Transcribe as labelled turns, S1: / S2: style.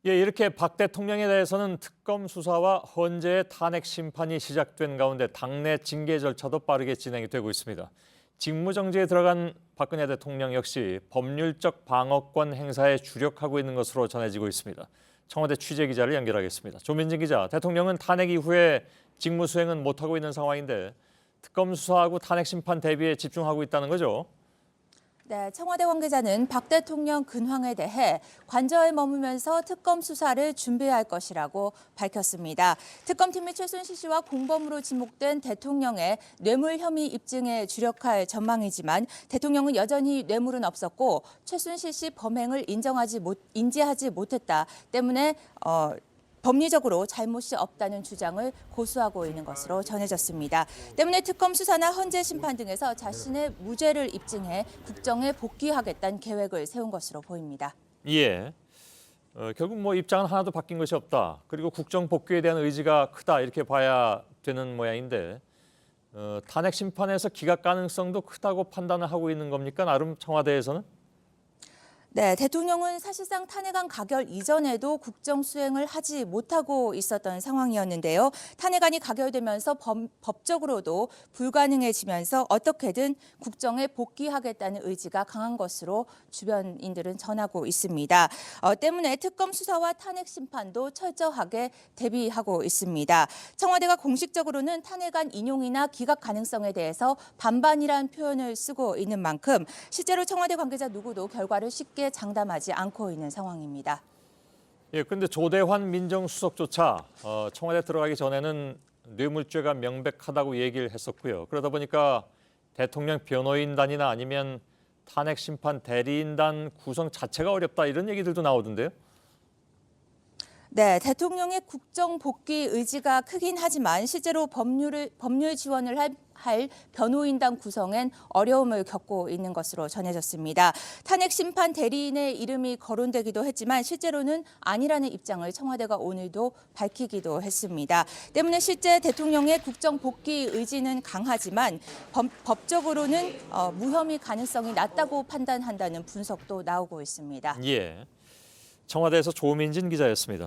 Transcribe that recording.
S1: 예, 이렇게 박 대통령에 대해서는 특검 수사와 헌재의 탄핵 심판이 시작된 가운데 당내 징계 절차도 빠르게 진행이 되고 있습니다. 직무정지에 들어간 박근혜 대통령 역시 법률적 방어권 행사에 주력하고 있는 것으로 전해지고 있습니다. 청와대 취재기자를 연결하겠습니다. 조민진 기자, 대통령은 탄핵 이후에 직무 수행은 못하고 있는 상황인데 특검 수사하고 탄핵 심판 대비에 집중하고 있다는 거죠?
S2: 네, 청와대 관계자는 박 대통령 근황에 대해 관저에 머물면서 특검 수사를 준비할 것이라고 밝혔습니다. 특검팀이 최순실 씨와 공범으로 지목된 대통령의 뇌물 혐의 입증에 주력할 전망이지만 대통령은 여전히 뇌물은 없었고 최순실 씨 범행을 인지하지 못했다 때문에 법리적으로 잘못이 없다는 주장을 고수하고 있는 것으로 전해졌습니다. 때문에 특검 수사나 헌재 심판 등에서 자신의 무죄를 입증해 국정에 복귀하겠다는 계획을 세운 것으로 보입니다.
S1: 예. 결국 입장은 하나도 바뀐 것이 없다. 그리고 국정 복귀에 대한 의지가 크다 이렇게 봐야 되는 모양인데 탄핵 심판에서 기각 가능성도 크다고 판단을 하고 있는 겁니까? 나름 청와대에서는?
S2: 네, 대통령은 사실상 탄핵안 가결 이전에도 국정 수행을 하지 못하고 있었던 상황이었는데요. 탄핵안이 가결되면서 법적으로도 불가능해지면서 어떻게든 국정에 복귀하겠다는 의지가 강한 것으로 주변인들은 전하고 있습니다. 때문에 특검 수사와 탄핵 심판도 철저하게 대비하고 있습니다. 청와대가 공식적으로는 탄핵안 인용이나 기각 가능성에 대해서 반반이라는 표현을 쓰고 있는 만큼 실제로 청와대 관계자 누구도 결과를 쉽게 장담하지 않고 있는 상황입니다.
S1: 예, 근데 조대환 민정수석조차 청와대 들어가기 전에는 뇌물죄가 명백하다고 얘기를 했었고요. 그러다 보니까 대통령 변호인단이나 아니면 탄핵 심판 대리인단 구성 자체가 어렵다 이런 얘기들도 나오던데요.
S2: 네, 대통령의 국정 복귀 의지가 크긴 하지만 실제로 법률 지원을 할 변호인단 구성엔 어려움을 겪고 있는 것으로 전해졌습니다. 탄핵 심판 대리인의 이름이 거론되기도 했지만 실제로는 아니라는 입장을 청와대가 오늘도 밝히기도 했습니다. 때문에 실제 대통령의 국정 복귀 의지는 강하지만 법적으로는 무혐의 가능성이 낮다고 판단한다는 분석도 나오고 있습니다.
S1: 예, 청와대에서 조민진 기자였습니다.